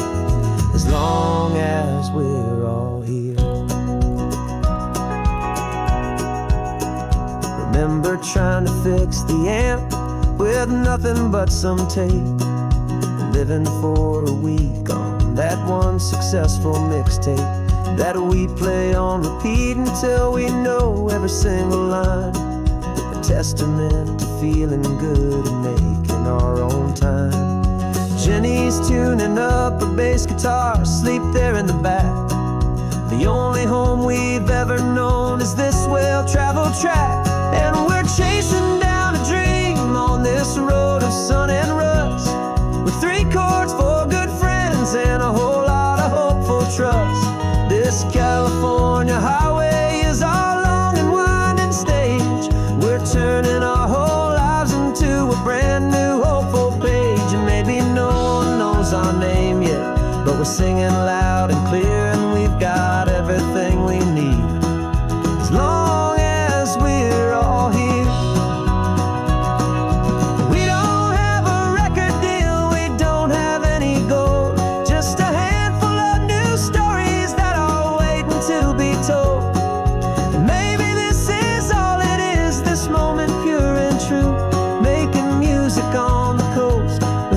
[SPEAKER 3] as long as we're all here. Remember trying to fix the amp with nothing but some tape, living for a week on that one successful mixtape that we play on repeat until we know every single line. A testament to feeling good and making our own time. Jenny's tuning up her bass guitar, asleep there in the back. The only home we've ever known is this well-traveled track, and we're chasing down a dream on this road of sun and rust, with 3 chords, 4 good friends, and a whole lot of hopeful trust. This California highway is our long and winding stage. We're turning our whole lives into a brand new hopeful page. And maybe no one knows our name yet, but we're singing loud and clear, and we've got everything we need, as long as we're all here.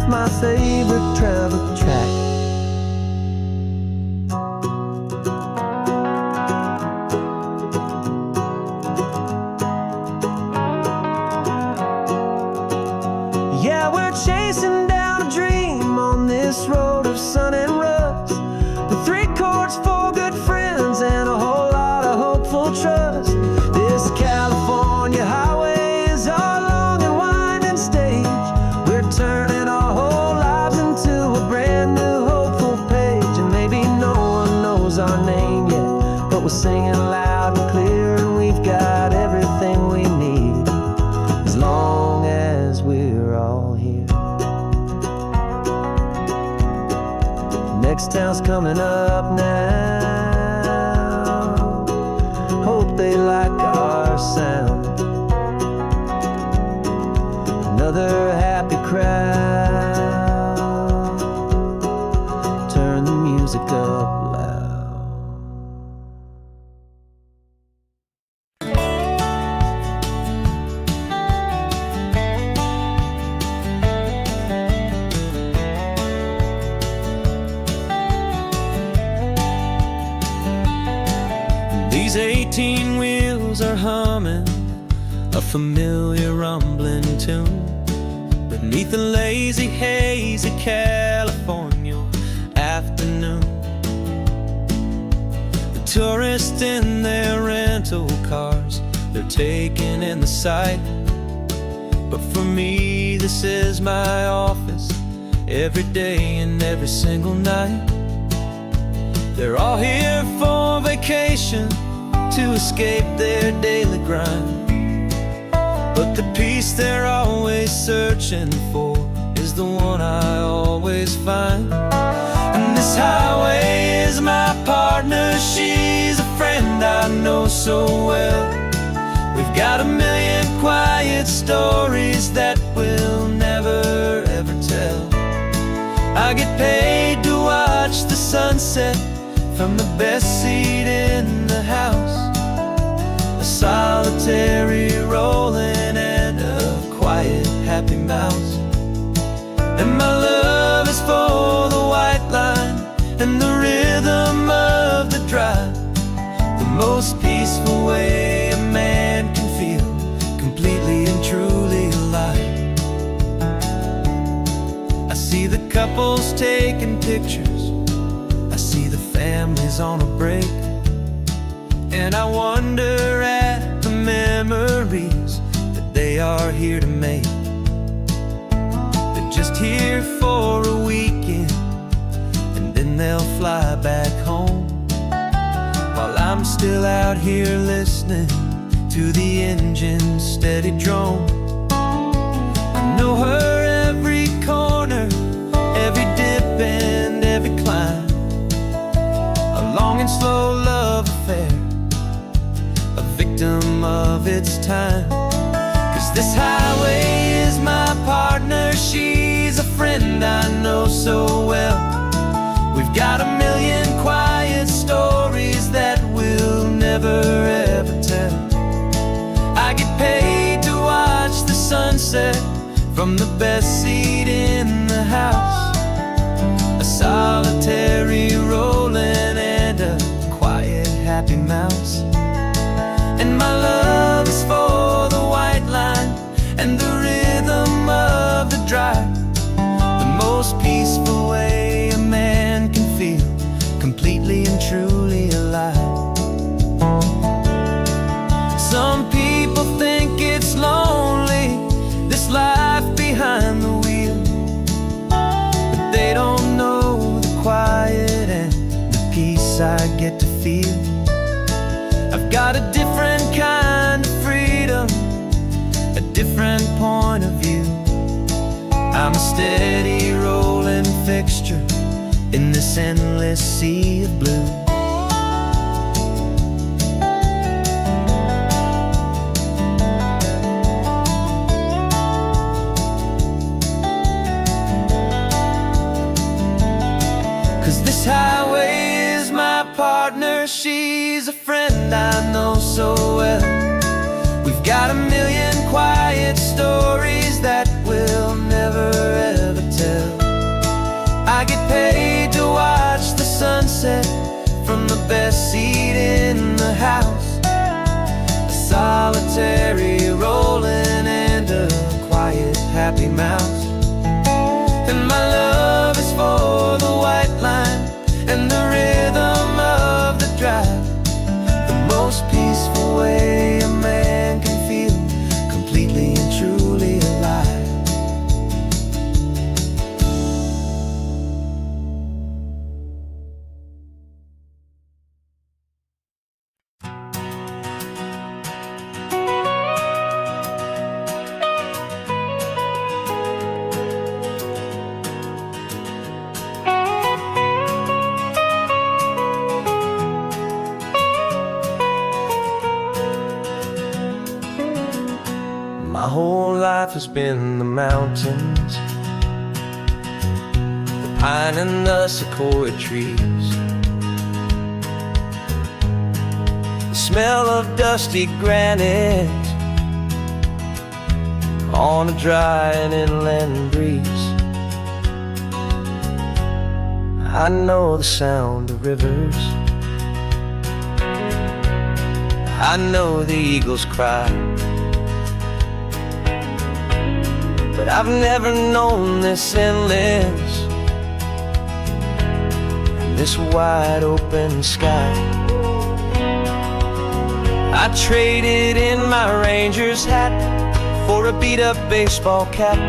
[SPEAKER 3] My favorite travel track. Yeah, we're chasing down a dream on this road of sun and rust, with 3 chords, 4 good friends, and a whole lot of hopeful trust. This California highway is our long and winding stage. We're turning our whole lives into a brand new hopeful page. And maybe no one knows our name yet, but we're singing loud and clear, and we've got everything we need, as long as we're all here. town's coming up now. Hope they like our sound. Another happy crowd. Turn the music up loud. These 18 wheels are humming a familiar rumbling tune beneath the lazy haze of California afternoon. The tourists in their rental cars, they're taking in the sight. But for me, this is my office, every day and every single night. They're all here for vacation, to escape their daily grind. But the peace they're always searching for is the one I always find. And this highway is my partner, she's a friend I know so well. We've got a million quiet stories that we'll never ever tell. I get paid to watch the sunset from the best seat in the house. A solitary rolling and a quiet happy mouse. And my love is for the white line and the rhythm of the drive. The most peaceful way a man can feel completely and truly alive. I see the couples taking pictures, I see the families on a break, and I wonder at the memories that they are here to make. They're just here for a weekend, and then they'll fly back home, while I'm still out here listening to the engine's steady drone. I know her every corner, every dip and every climb. A long and slow love affair, a victim of its time. 'Cause this highway is my partner, she's a friend I know so well. We've got a million quiet stories that we'll never ever tell. I get paid to watch the sunset from the best seat in the house. A solitary rolling and a quiet happy mouse. And my love is for the white line and the rhythm of the drive. The most peaceful way a man can feel completely and truly alive. Some people think it's lonely, this life behind the wheel, but they don't know the quiet and the peace I get to feel. I've got a different kind of freedom, a different point of view. I'm a steady rolling fixture in this endless sea of blue. This highway is my partner, she's a friend I know so well. We've got a million quiet stories that we'll never ever tell. I get paid to watch the sunset from the best seat in the house. A solitary rolling and a quiet happy mouse. And my love is for the white line and the rhythm of the drive. The most peaceful way a man can feel completely and truly alive. has been the mountains, the pine and the sequoia trees, the smell of dusty granite on a dry and inland breeze. I know the sound of rivers, I know the eagles cry, but I've never known this endless and this wide open sky. I traded in my Ranger's hat for a beat-up baseball cap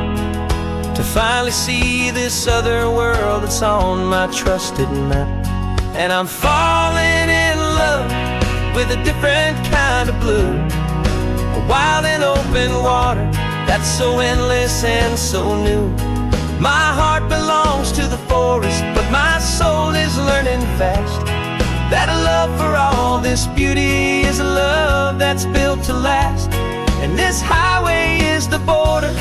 [SPEAKER 3] to finally see this other world that's on my trusted map. And I'm falling in love with a different kind of blue, a wild and open water that's so endless and so new. My heart belongs to the forest, but my soul is learning fast that a love for all this beauty is a love that's built to last. And this highway is the border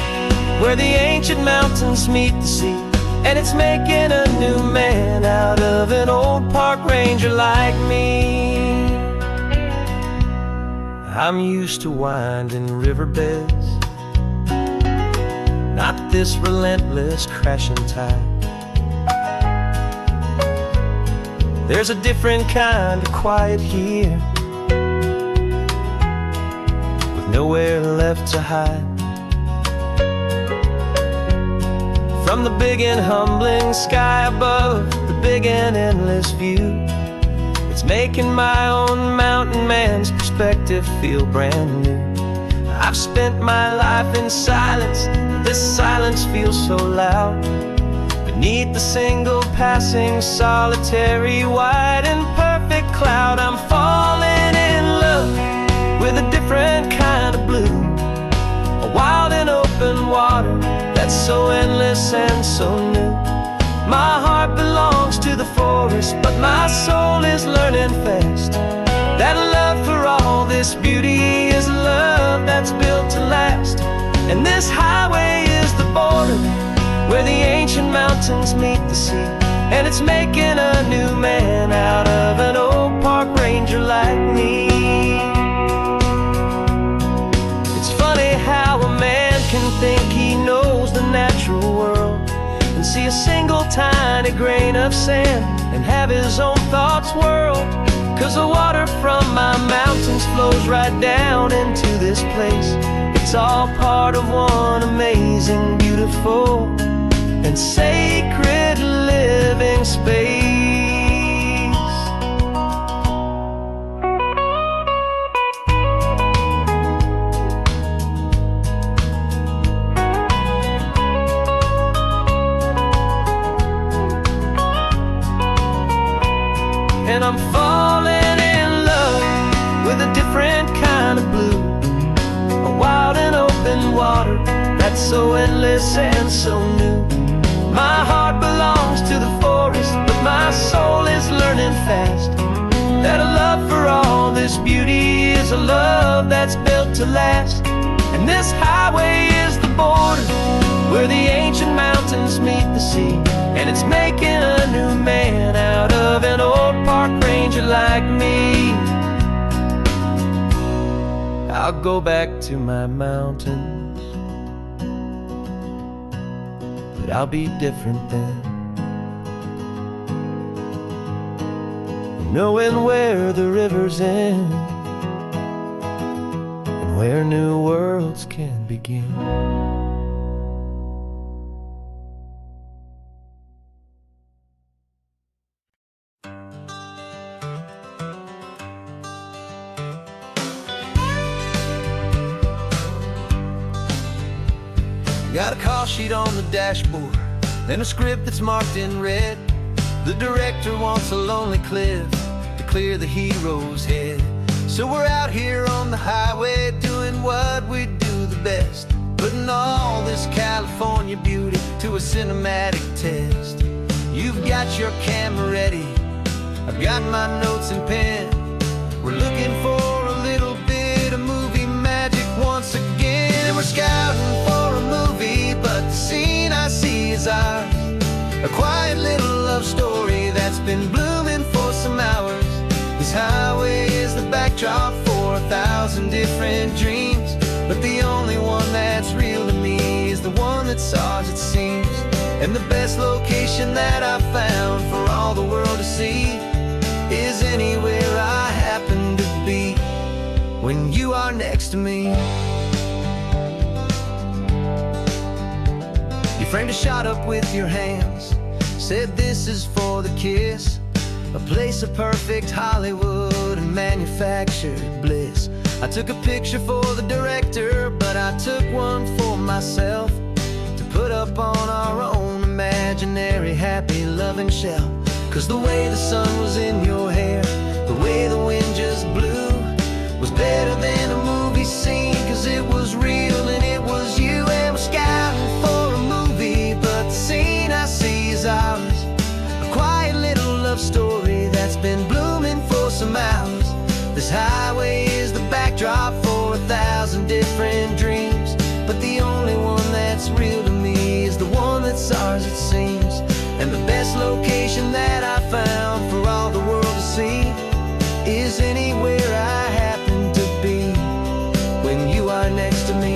[SPEAKER 3] where the ancient mountains meet the sea, and it's making a new man out of an old park ranger like me. I'm used to winding riverbeds, not this relentless crashing tide. There's a different kind of quiet here, with nowhere left to hide. From the big and humbling sky above, the big and endless view, it's making my own mountain man's perspective feel brand new. I've spent my life in silence, this silence feels so loud. Beneath the single passing solitary white and perfect cloud, I'm falling in love with a different kind of blue, a wild and open water that's so endless and so new. My heart belongs to the forest, but my soul is learning fast that a love for all this beauty is a love that's built to last. And this highway is the border where the ancient mountains meet the sea, and it's making a new man out of an old park ranger like me. It's funny how a man can think he knows the natural world and see a single tiny grain of sand and have his own thoughts whirl. 'Cause the water from my mountains flows right down into this place. It's all part of one amazing, beautiful and sacred living space. And I'm falling in love with a different kind of blue, a wild and open water that's so endless and so new. My heart belongs to the forest, but my soul is learning fast that a love for all this beauty is a love that's built to last. And this highway is the border where the ancient mountains meet the sea, and it's making a new man out of an old park ranger like me. I'll go back to my mountains, but I'll be different then, knowing where the rivers end and where new worlds can begin.
[SPEAKER 1] Got a call sheet on the dashboard, then a script that's marked in red. The director wants a lonely cliff to clear the hero's head. So we're out here on the highway doing what we do the best, putting all this California beauty to a cinematic test. You've got your camera ready, I've got my notes and pen. We're looking for a little bit of movie magic once again, and we're scouting for a A quiet little love story that's been blooming for some hours. This highway is the backdrop for 1,000 different dreams, but the only one that's real to me is the one that's ours, it seems. And the best location that I've found for all the world to see is anywhere I happen to be when you are next to me. You framed a shot up with your hands, said this is for the kiss, a place of perfect Hollywood and manufactured bliss. I took a picture for the director, but I took one for myself to put up on our own imaginary happy loving shelf. 'Cause the way the sun was in your hair, the way the wind just blew, was better than a movie scene. 'Cause it was real and it was you, and we're scouting for a movie, but the scene I see is ours. A quiet little love story that's been blooming for some hours. This highway is the backdrop for 1,000 different dreams, but the only one that's real to me is the one that's ours, it seems. And the best location that I found for all the world to see is anywhere I happen to be when you are next to me.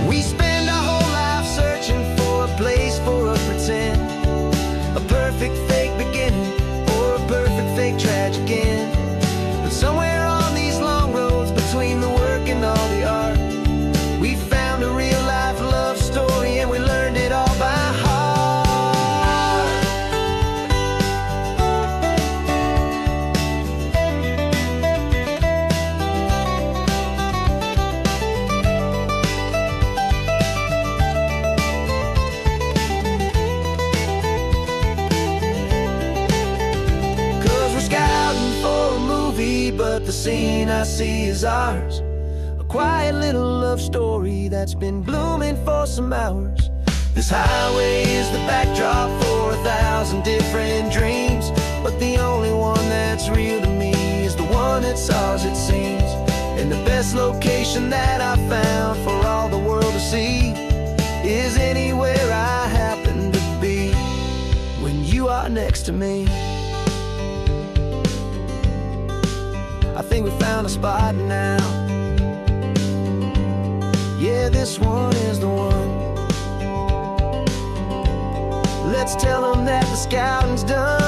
[SPEAKER 1] We spend our whole life searching for a place for a pretend, a perfect fake beginning or a perfect fake tragic end. But somewhere on these long roads between the work and all the art, we found a real life love story, and we learned it all by heart. But the scene I see is ours. A quiet little love story that's been blooming for some hours. This highway is the backdrop for 1,000 different dreams, but the only one that's real to me is the one that's ours, it seems. And the best location that I found for all the world to see is anywhere I happen to be when you are next to me. I think we found a spot now. Yeah, this one is the one. Let's tell them that the scouting's done.